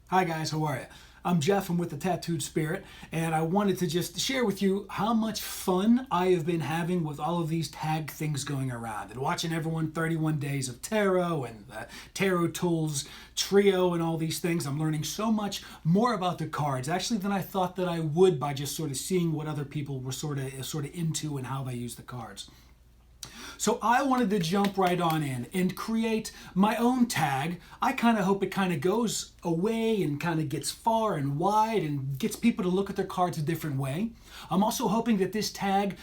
Hi guys, how are you? I'm Jeff, I'm with the Tattooed Spirit, and I wanted to just share with you how much fun I have been having with all of these tag things going around and watching everyone 31 Days of Tarot and the Tarot Tools Trio and all these things. I'm learning so much more about the cards, actually, than I thought that I would by just sort of seeing what other people were sort of into and how they use the cards. So I wanted to jump right on in and create my own tag. I kind of hope it kind of goes away and kind of gets far and wide and gets people to look at their cards a different way. I'm also hoping that this tag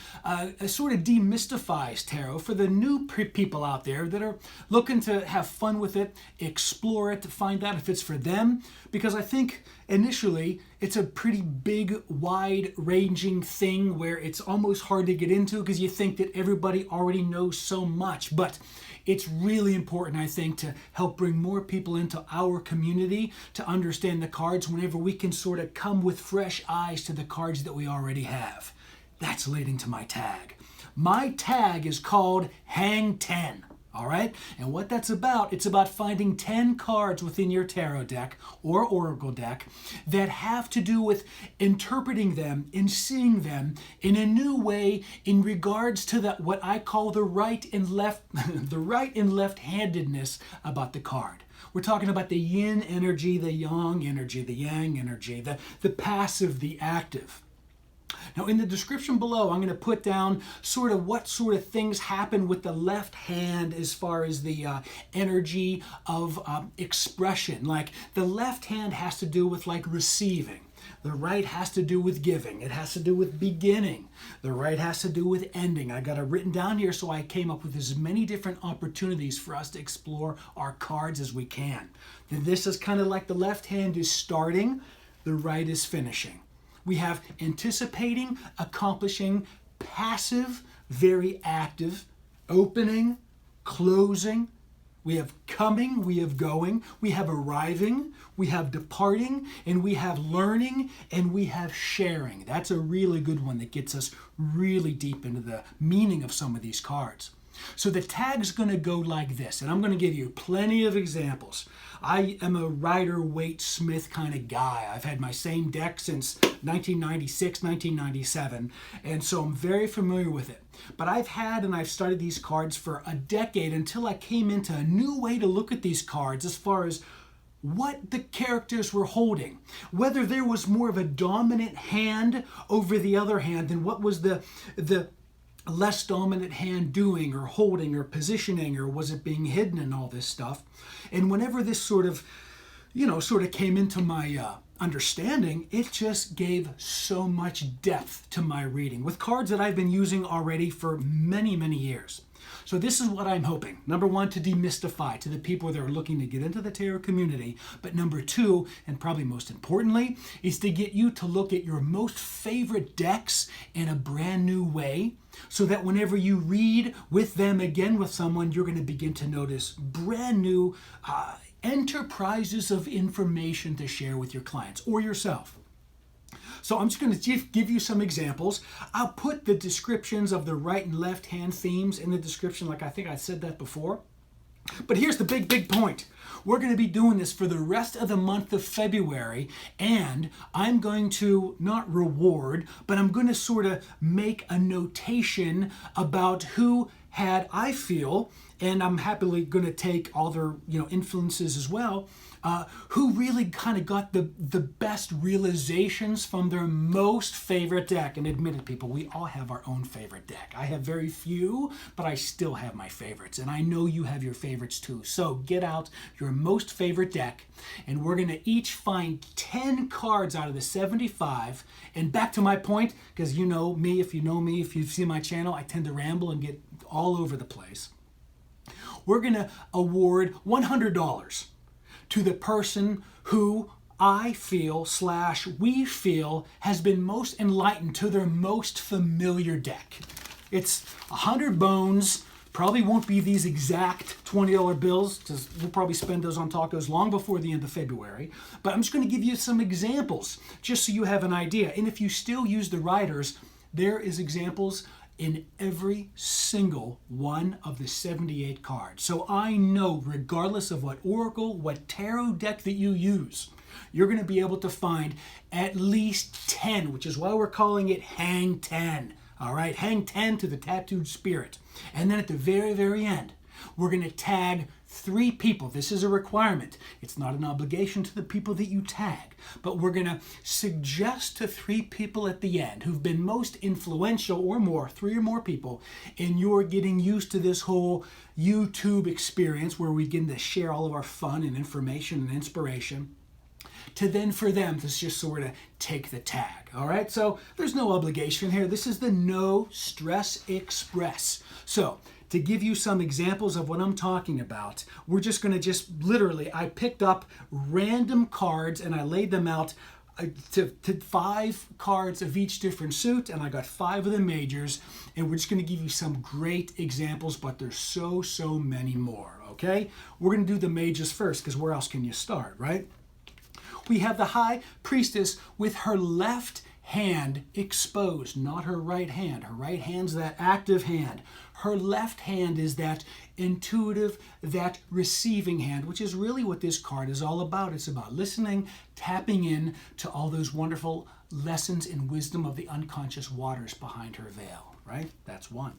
sort of demystifies tarot for the new people out there that are looking to have fun with it, explore it, to find out if it's for them. Because I think initially it's a pretty big, wide-ranging thing where it's almost hard to get into because you think that everybody already knows so much. But it's really important, I think, to help bring more people into our community to understand the cards whenever we can sort of come with fresh eyes to the cards that we already have. That's leading to my tag. My tag is called Hang 10. All right? And what that's about, it's about finding 10 cards within your tarot deck or oracle deck that have to do with interpreting them and seeing them in a new way in regards to what I call the right and left the right and left-handedness about the card. We're talking about the yin energy, the yang energy, the yang energy, the passive, the active. Now in the description below, I'm going to put down sort of what sort of things happen with the left hand as far as the energy of expression. Like the left hand has to do with like receiving. The right has to do with giving. It has to do with beginning. The right has to do with ending. I got it written down here so I came up with as many different opportunities for us to explore our cards as we can. Then this is kind of like the left hand is starting, the right is finishing. We have anticipating, accomplishing, passive, very active, opening, closing. We have coming, we have going, we have arriving, we have departing, and we have learning, and we have sharing. That's a really good one that gets us really deep into the meaning of some of these cards. So the tag's going to go like this, and I'm going to give you plenty of examples. I am a Rider-Waite Smith kind of guy. I've had my same deck since 1996, 1997, and so I'm very familiar with it. But I've had and I've studied these cards for a decade until I came into a new way to look at these cards as far as what the characters were holding. Whether there was more of a dominant hand over the other hand than what was the less dominant hand doing or holding or positioning, or was it being hidden and all this stuff. And whenever this sort of came into my understanding, it just gave so much depth to my reading with cards that I've been using already for many, many years. So this is what I'm hoping. Number one, to demystify to the people that are looking to get into the tarot community. But number two, and probably most importantly, is to get you to look at your most favorite decks in a brand new way, so that whenever you read with them again with someone, you're going to begin to notice brand new enterprises of information to share with your clients or yourself. So I'm just going to give you some examples. I'll put the descriptions of the right and left hand themes in the description, like I think I said that before. But here's the big point. We're going to be doing this for the rest of the month of February, and I'm going to not reward, but I'm going to sort of make a notation about who had, I feel, and I'm happily going to take all their influences as well, who really kind of got the best realizations from their most favorite deck. And admitted, people, we all have our own favorite deck. I have very few, but I still have my favorites. And I know you have your favorites too. So get out your most favorite deck, and we're going to each find 10 cards out of the 75. And back to my point, because you know me, if you've seen my channel, I tend to ramble and get all over the place. We're going to award $100 to the person who I feel / we feel has been most enlightened to their most familiar deck. It's 100 bones. Probably won't be these exact $20 bills, because we'll probably spend those on tacos long before the end of February. But I'm just going to give you some examples, just so you have an idea. And if you still use the riders, there is examples in every single one of the 78 cards. So I know, regardless of what oracle, what tarot deck that you use, you're going to be able to find at least 10, which is why we're calling it Hang 10. All right, hang 10 to the tattooed spirit. And then at the very, very end, we're going to tag 3 people. This is a requirement. It's not an obligation to the people that you tag, but we're going to suggest to 3 people at the end who've been most influential or more, 3 or more people, in your getting used to this whole YouTube experience where we begin to share all of our fun and information and inspiration, to then for them to just sort of take the tag. All right, so there's no obligation here. This is the No Stress Express. So to give you some examples of what I'm talking about, we're just going to just literally, I picked up random cards and I laid them out to 5 cards of each different suit, and I got 5 of the majors, and we're just going to give you some great examples, but there's so many more. Okay, we're going to do the majors first because where else can you start, right? We have the High Priestess with her left hand exposed, not her right hand. Her right hand's that active hand. Her left hand is that intuitive, that receiving hand, which is really what this card is all about. It's about listening, tapping in to all those wonderful lessons and wisdom of the unconscious waters behind her veil, right? That's one.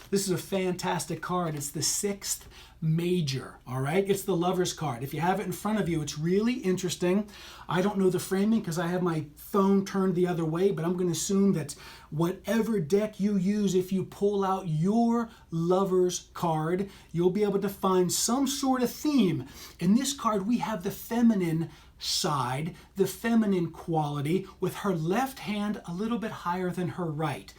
This is a fantastic card. It's the 6th major, all right? It's the Lover's card. If you have it in front of you, it's really interesting. I don't know the framing because I have my phone turned the other way, but I'm going to assume that whatever deck you use, if you pull out your Lover's card, you'll be able to find some sort of theme. In this card, we have the feminine side, the feminine quality, with her left hand a little bit higher than her right,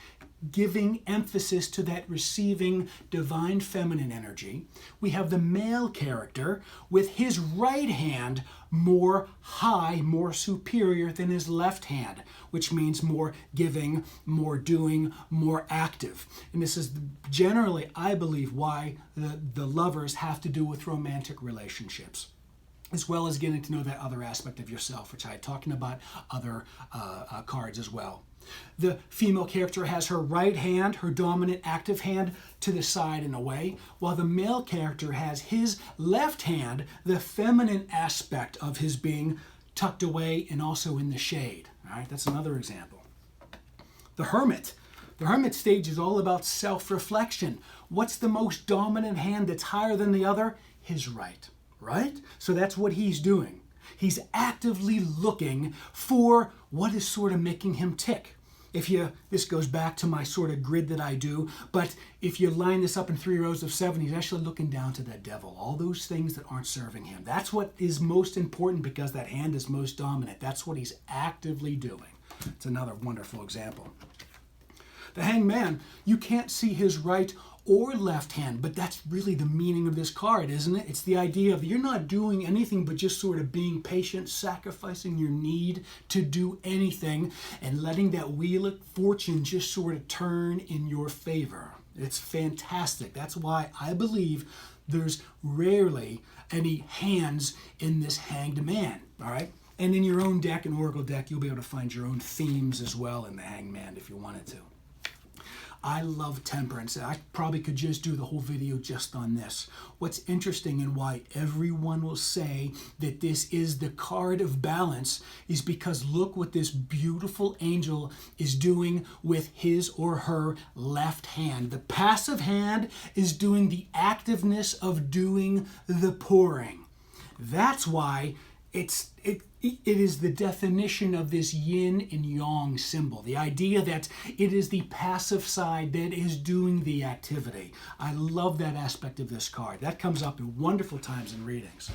giving emphasis to that receiving divine feminine energy. We have the male character with his right hand more high, more superior than his left hand, which means more giving, more doing, more active. And this is generally, I believe, why the lovers have to do with romantic relationships, as well as getting to know that other aspect of yourself, which I had talking about other cards as well. The female character has her right hand, her dominant active hand, to the side and away, while the male character has his left hand, the feminine aspect of his being, tucked away and also in the shade. All right, that's another example. The Hermit. The Hermit stage is all about self-reflection. What's the most dominant hand that's higher than the other? His right, right? So that's what he's doing. He's actively looking for what is sort of making him tick. This goes back to my sort of grid that I do, but if you line this up in 3 rows of 7, he's actually looking down to that devil, all those things that aren't serving him. That's what is most important because that hand is most dominant. That's what he's actively doing. It's another wonderful example. The Hanged Man, you can't see his right or left hand, but that's really the meaning of this card, isn't it? It's the idea of you're not doing anything but just sort of being patient, sacrificing your need to do anything, and letting that wheel of fortune just sort of turn in your favor. It's fantastic. That's why I believe there's rarely any hands in this Hanged Man, all right? And in your own deck, an Oracle deck, you'll be able to find your own themes as well in the Hanged Man if you wanted to. I love temperance. I probably could just do the whole video just on this. What's interesting and why everyone will say that this is the card of balance is because look what this beautiful angel is doing with his or her left hand. The passive hand is doing the activeness of doing the pouring. That's why it is the definition of this yin and yang symbol. The idea that it is the passive side that is doing the activity. I love that aspect of this card. That comes up in wonderful times in readings.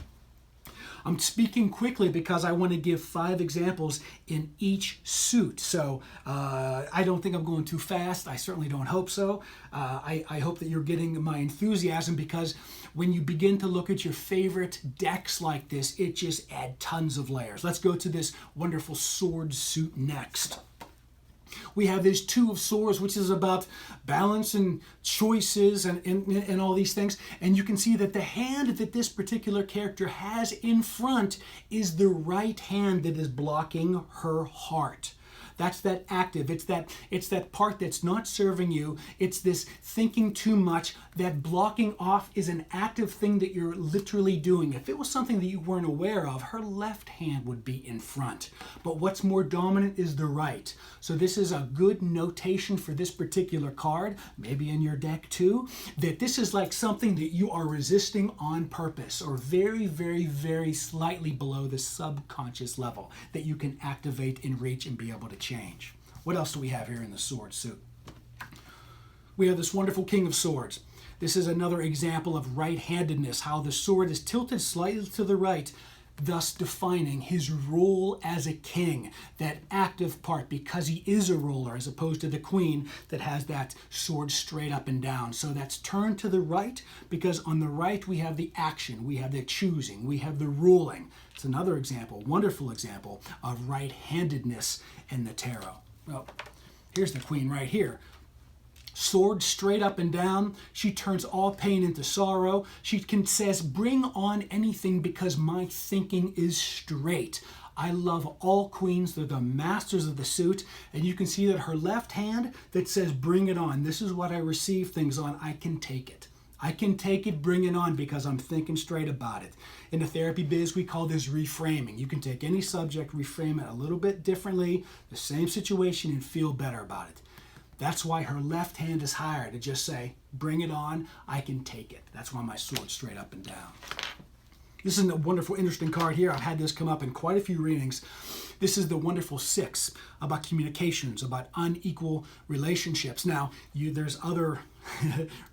I'm speaking quickly because I want to give 5 examples in each suit. So I don't think I'm going too fast. I certainly don't hope so. I hope that you're getting my enthusiasm because when you begin to look at your favorite decks like this, it just adds tons of layers. Let's go to this wonderful sword suit next. We have this 2 of Swords, which is about balance and choices and all these things. And you can see that the hand that this particular character has in front is the right hand that is blocking her heart. That's that active. It's that part that's not serving you. It's this thinking too much. That blocking off is an active thing that you're literally doing. If it was something that you weren't aware of, her left hand would be in front. But what's more dominant is the right. So this is a good notation for this particular card, maybe in your deck too, that this is like something that you are resisting on purpose, or very, very, very slightly below the subconscious level that you can activate and reach and be able to change. What else do we have here in the sword suit? We have this wonderful King of Swords. This is another example of right-handedness, how the sword is tilted slightly to the right, thus defining his role as a king, that active part, because he is a ruler, as opposed to the queen that has that sword straight up and down. So that's turned to the right, because on the right we have the action, we have the choosing, we have the ruling. It's another example, wonderful example of right-handedness in the tarot. Well, here's the queen right here. Sword straight up and down. She turns all pain into sorrow. She says, bring on anything because my thinking is straight. I love all queens. They're the masters of the suit. And you can see that her left hand that says, bring it on. This is what I receive things on. I can take it. I can take it, bring it on, because I'm thinking straight about it. In the therapy biz, we call this reframing. You can take any subject, reframe it a little bit differently, the same situation, and feel better about it. That's why her left hand is higher, to just say, bring it on, I can take it. That's why my sword's straight up and down. This is a wonderful, interesting card here. I've had this come up in quite a few readings. This is the wonderful 6, about communications, about unequal relationships. Now, there's other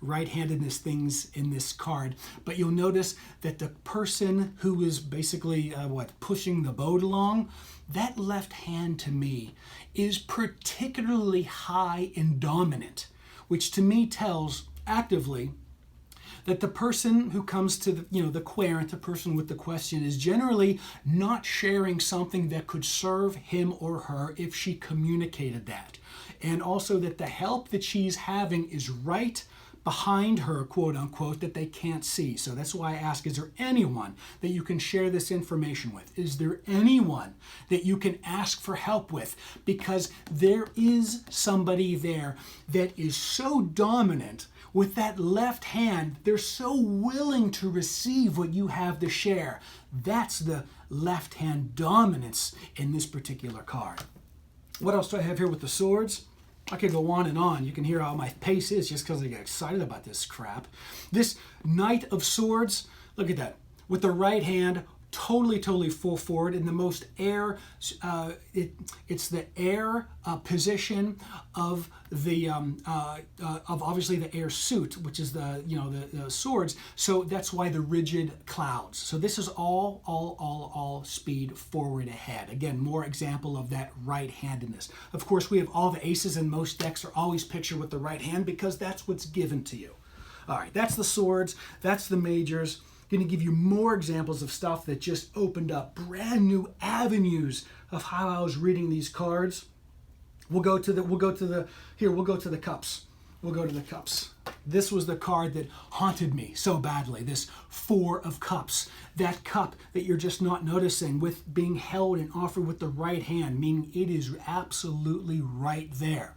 right-handedness things in this card, but you'll notice that the person who is basically pushing the boat along, that left hand to me is particularly high and dominant, which to me tells actively that the person who comes to the querent, the person with the question, is generally not sharing something that could serve him or her if she communicated that. And also that the help that she's having is right behind her, quote unquote, that they can't see. So that's why I ask, is there anyone that you can share this information with? Is there anyone that you can ask for help with? Because there is somebody there that is so dominant with that left hand, they're so willing to receive what you have to share. That's the left hand dominance in this particular card. What else do I have here with the swords? I could go on and on. You can hear how my pace is just because I get excited about this crap. This Knight of Swords, look at that. With the right hand, totally full forward in the most air. It's the air position of the of obviously the air suit, which is the swords. So that's why the rigid clouds. So this is all speed forward ahead. Again, more example of that right-handedness. Of course, we have all the aces, and most decks are always pictured with the right hand because that's what's given to you. All right, that's the swords. That's the majors. Going to give you more examples of stuff that just opened up brand new avenues of how I was reading these cards. We'll go to the cups. We'll go to the cups. This was the card that haunted me so badly, this 4 of Cups. That cup that you're just not noticing, with being held and offered with the right hand, meaning it is absolutely right there.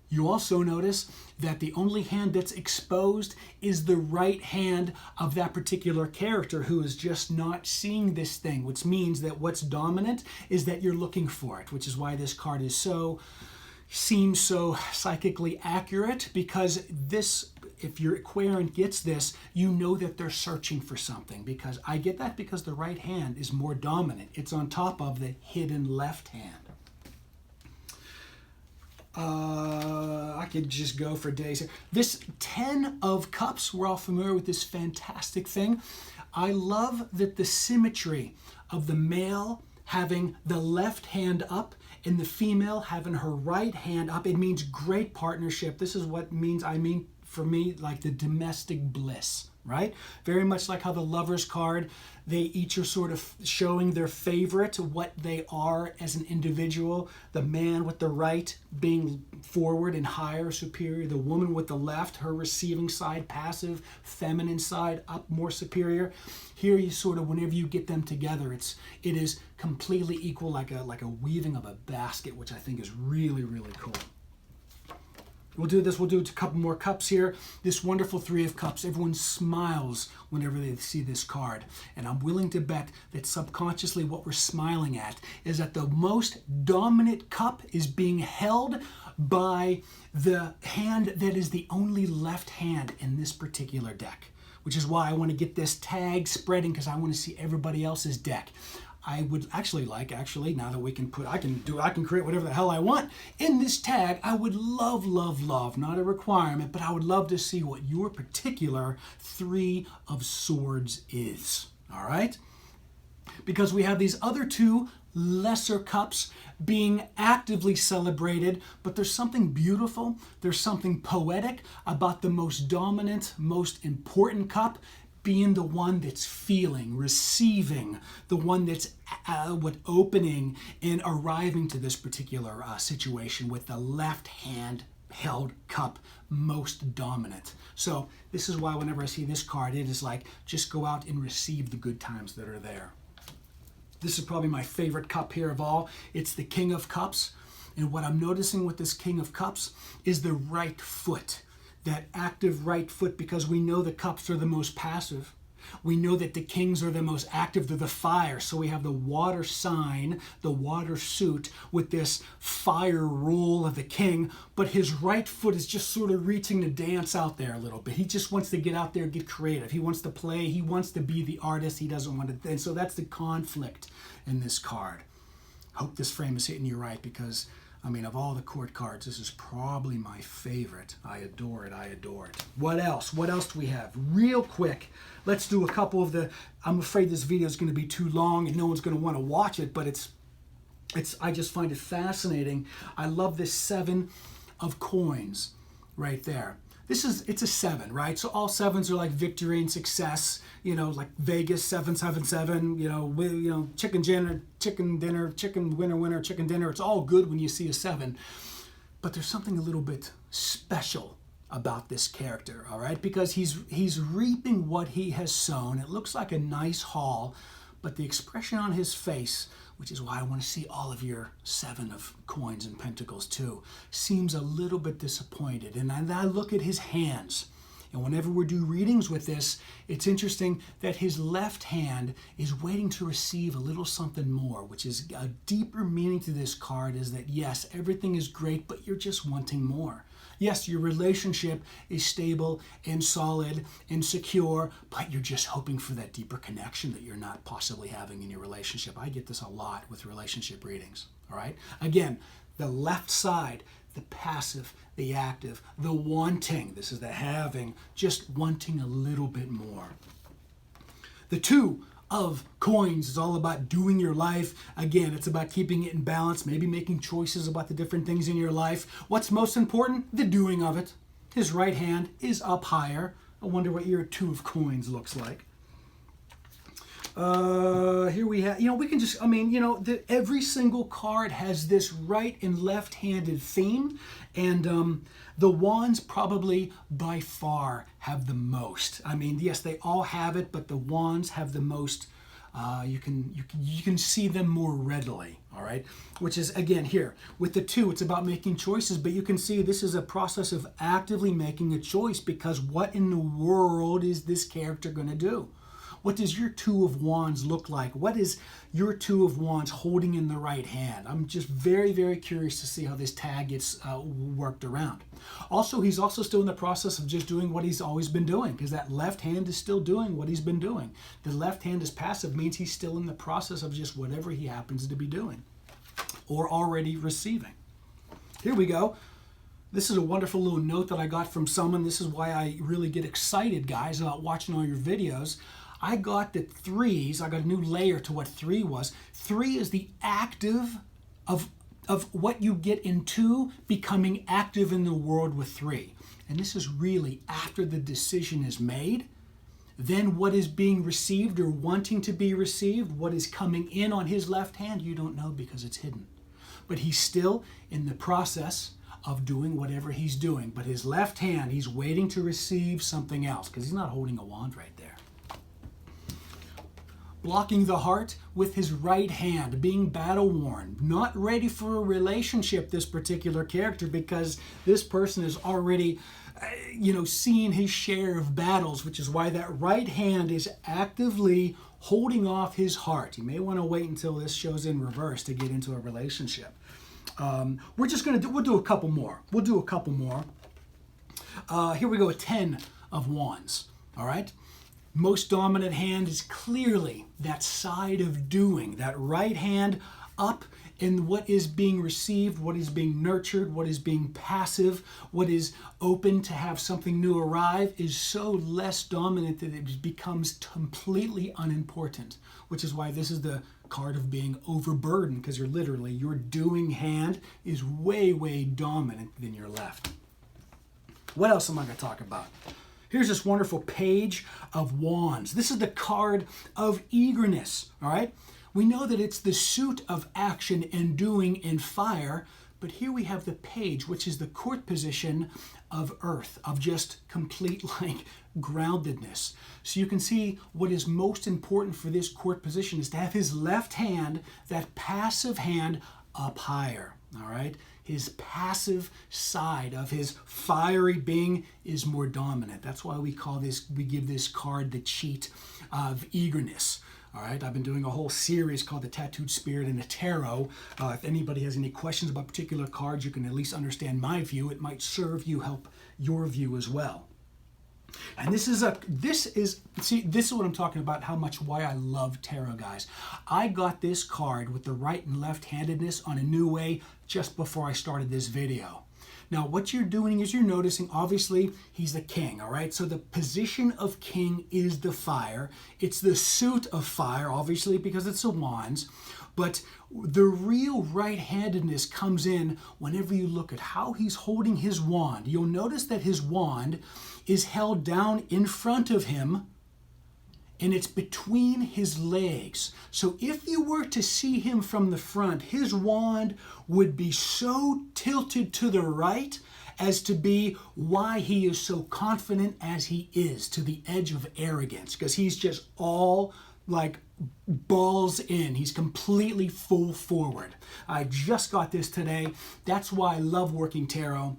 You also notice that the only hand that's exposed is the right hand of that particular character who is just not seeing this thing, which means that what's dominant is that you're looking for it, which is why this card seems so psychically accurate, because this, if your querent gets this, you know that they're searching for something, because I get that because the right hand is more dominant. It's on top of the hidden left hand. I could just go for days here. This 10 of Cups, we're all familiar with this fantastic thing. I love that the symmetry of the male having the left hand up and the female having her right hand up. It means great partnership. This is what means, for me, like the domestic bliss. right? Very much like how the Lovers card, they each are sort of showing their favorite, what they are as an individual. The man with the right being forward and higher, superior. The woman with the left, her receiving side, passive, feminine side, up, more superior. Here you sort of, whenever you get them together, it is completely equal, like a weaving of a basket, which I think is really, really cool. We'll do this. We'll do a couple more cups here. This wonderful Three of Cups. Everyone smiles whenever they see this card. And I'm willing to bet that subconsciously what we're smiling at is that the most dominant cup is being held by the hand that is the only left hand in this particular deck, which is why I want to get this tag spreading, because I want to see everybody else's deck. I would actually now that we can I can create whatever the hell I want in this tag. I would love, not a requirement, but I would love to see what your particular Three of Swords is. All right? Because we have these other two lesser cups being actively celebrated, but there's something beautiful, there's something poetic about the most dominant, most important cup being the one that's feeling, receiving, the one that's opening and arriving to this particular situation with the left hand held cup most dominant. So this is why whenever I see this card, it is like, just go out and receive the good times that are there. This is probably my favorite cup here of all. It's the King of Cups. And what I'm noticing with this King of Cups is the right foot. That active right foot, because we know the cups are the most passive. We know that the kings are the most active. They're the fire. So we have the water sign, the water suit with this fire rule of the king. But his right foot is just sort of reaching to dance out there a little bit. He just wants to get out there, get creative. He wants to play. He wants to be the artist. He doesn't want to. And so that's the conflict in this card. Hope this frame is hitting you right, because I mean, of all the court cards, this is probably my favorite. I adore it. I adore it. What else? What else do we have? Real quick, let's do a couple of the... I'm afraid this video is going to be too long and no one's going to want to watch it, but I just find it fascinating. I love this 7 of coins right there. It's a 7, right? So all 7s are like victory and success, like Vegas, 777, chicken dinner, chicken winner, chicken dinner. It's all good when you see a 7. But there's something a little bit special about this character, all right? Because he's reaping what he has sown. It looks like a nice haul, but the expression on his face, which is why I want to see all of your 7 of coins and pentacles too, seems a little bit disappointed. And I look at his hands, and whenever we do readings with this, it's interesting that his left hand is waiting to receive a little something more, which is a deeper meaning to this card, is that yes, everything is great, but you're just wanting more. Yes, your relationship is stable and solid and secure, but you're just hoping for that deeper connection that you're not possibly having in your relationship. I get this a lot with relationship readings, all right? Again, the left side, the passive, the active, the wanting. This is the having, just wanting a little bit more. The 2 of coins is all about doing your life. Again, it's about keeping it in balance, maybe making choices about the different things in your life. What's most important? The doing of it. His right hand is up higher. I wonder what your 2 of coins looks like. Here we have, we can just, every single card has this right and left-handed theme, and the wands probably by far have the most. I mean, yes, they all have it, but the wands have the most. You can see them more readily, all right? Which is, again, here with the 2, it's about making choices, but you can see this is a process of actively making a choice, because what in the world is this character going to do? What does your 2 of wands look like? What is your 2 of wands holding in the right hand? I'm just very, very curious to see how this tag gets worked around. Also, he's also still in the process of just doing what he's always been doing, because that left hand is still doing what he's been doing. The left hand is passive, means he's still in the process of just whatever he happens to be doing or already receiving. Here we go. This is a wonderful little note that I got from someone. This is why I really get excited, guys, about watching all your videos. I got that 3s, I got a new layer to what 3 was. 3 is the active of what you get in 2 becoming active in the world with 3. And this is really after the decision is made, Then what is being received or wanting to be received, what is coming in on his left hand, you don't know because it's hidden. But he's still in the process of doing whatever he's doing. But his left hand, he's waiting to receive something else because he's not holding a wand right there. Blocking the heart with his right hand, being battle-worn, not ready for a relationship, this particular character, because this person is already seeing his share of battles, which is why that right hand is actively holding off his heart. You may want to wait until this shows in reverse to get into a relationship. We'll do a couple more. Here we go, a 10 of wands, all right? Most dominant hand is clearly that side of doing, that right hand up in what is being received, what is being nurtured, what is being passive, what is open to have something new arrive is so less dominant that it becomes completely unimportant, which is why this is the card of being overburdened, because your doing hand is way, way dominant than your left. What else am I going to talk about? Here's this wonderful page of wands. This is the card of eagerness, all right? We know that it's the suit of action and doing and fire, but here we have the page, which is the court position of earth, of just complete groundedness. So you can see what is most important for this court position is to have his left hand, that passive hand, up higher, all right? His passive side of his fiery being is more dominant. That's why we give this card the cheat of eagerness. All right, I've been doing a whole series called The Tattooed Spirit in the Tarot. If anybody has any questions about particular cards, you can at least understand my view. It might help your view as well. And this is what I'm talking about, why I love tarot, guys. I got this card with the right and left-handedness on a new way just before I started this video. Now, what you're doing is you're noticing, obviously, he's the king, all right? So the position of king is the fire. It's the suit of fire, obviously, because it's the wands. But the real right-handedness comes in whenever you look at how he's holding his wand. You'll notice that his wand is held down in front of him, and it's between his legs. So if you were to see him from the front, his wand would be so tilted to the right as to be why he is so confident as he is, to the edge of arrogance, because he's just all balls in. He's completely full forward. I just got this today. That's why I love working tarot,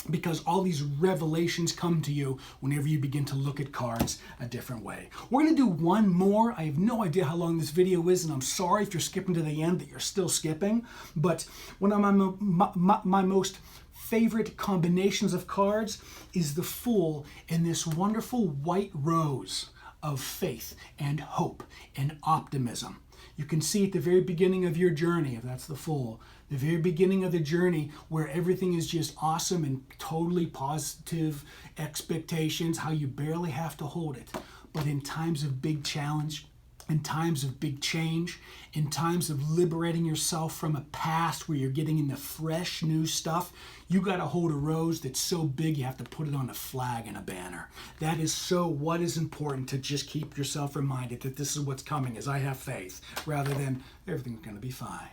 because all these revelations come to you whenever you begin to look at cards a different way. We're going to do one more. I have no idea how long this video is, and I'm sorry if you're skipping to the end that you're still skipping, but one of my most favorite combinations of cards is the Fool in this wonderful white rose of faith and hope and optimism. You can see at the very beginning of your journey, if that's the Fool, the very beginning of the journey where everything is just awesome and totally positive expectations, how you barely have to hold it. But in times of big challenge, in times of big change, in times of liberating yourself from a past where you're getting into fresh new stuff, you got to hold a rose that's so big you have to put it on a flag and a banner. That is so what is important, to just keep yourself reminded that this is what's coming, as I have faith, rather than everything's going to be fine.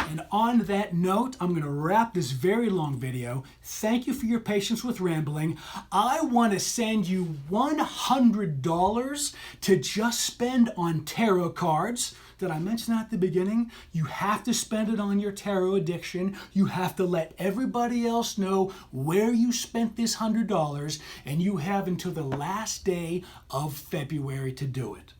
And on that note, I'm going to wrap this very long video. Thank you for your patience with rambling. I want to send you $100 to just spend on tarot cards. Did I mention that at the beginning? You have to spend it on your tarot addiction. You have to let everybody else know where you spent this $100, and you have until the last day of February to do it.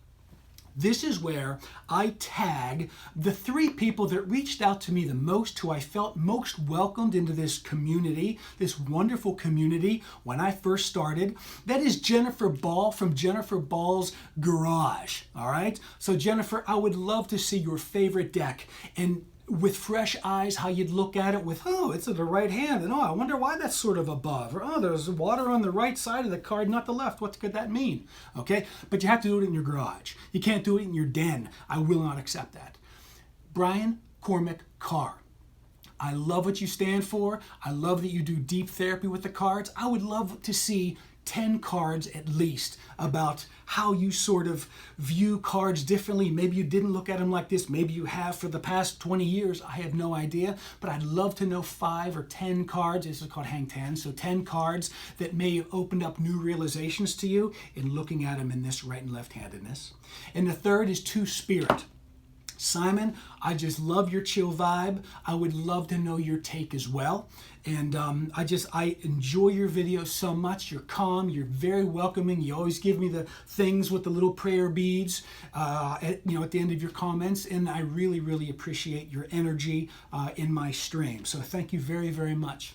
This is where I tag the 3 people that reached out to me the most, who I felt most welcomed into this community, this wonderful community when I first started. That is Jennifer Ball from Jennifer Ball's Garage, all right? So Jennifer, I would love to see your favorite deck, and with fresh eyes, how you'd look at it with, oh, it's at the right hand, and oh, I wonder why that's sort of above, or oh, there's water on the right side of the card, not the left. What could that mean? Okay, but you have to do it in your garage. You can't do it in your den. I will not accept that. Brian Cormac Carr. I love what you stand for. I love that you do deep therapy with the cards. I would love to see 10 cards at least about how you sort of view cards differently. Maybe you didn't look at them like this. Maybe you have for the past 20 years. I have no idea. But I'd love to know 5 or 10 cards. This is called Hang 10. So 10 cards that may have opened up new realizations to you in looking at them in this right and left-handedness. And the third is Two-Spirit. Simon, I just love your chill vibe. I would love to know your take as well. And I enjoy your videos so much. You're calm. You're very welcoming. You always give me the things with the little prayer beads at the end of your comments. And I really, really appreciate your energy in my stream. So thank you very, very much.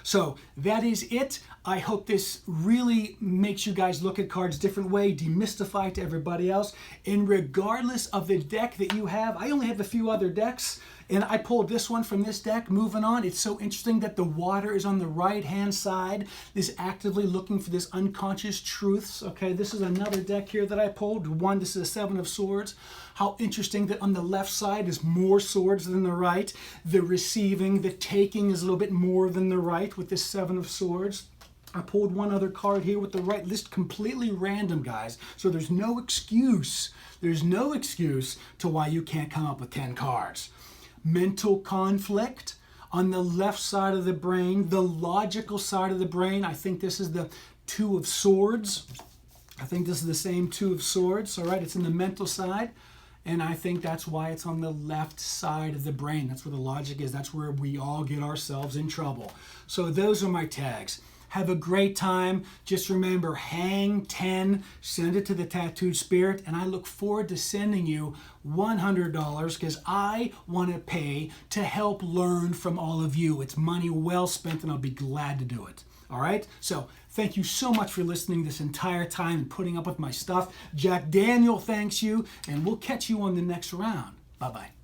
So that is it. I hope this really makes you guys look at cards a different way, demystify to everybody else. And regardless of the deck that you have, I only have a few other decks, and I pulled this one from this deck. Moving on, it's so interesting that the water is on the right-hand side, is actively looking for this unconscious truths. Okay, this is another deck here that I pulled. One, this is a 7 of Swords. How interesting that on the left side is more swords than the right. The receiving, the taking is a little bit more than the right with this 7 of Swords. I pulled one other card here with the right list, completely random, guys. So there's no excuse. There's no excuse to why you can't come up with 10 cards. Mental conflict on the left side of the brain, the logical side of the brain. I think this is the 2 of Swords. I think this is the same 2 of Swords. All right, it's in the mental side. And I think that's why it's on the left side of the brain. That's where the logic is. That's where we all get ourselves in trouble. So those are my tags. Have a great time. Just remember, hang 10, send it to the Tattooed Spirit, and I look forward to sending you $100 because I want to pay to help learn from all of you. It's money well spent, and I'll be glad to do it. All right? So thank you so much for listening this entire time and putting up with my stuff. Jack Daniel thanks you, and we'll catch you on the next round. Bye-bye.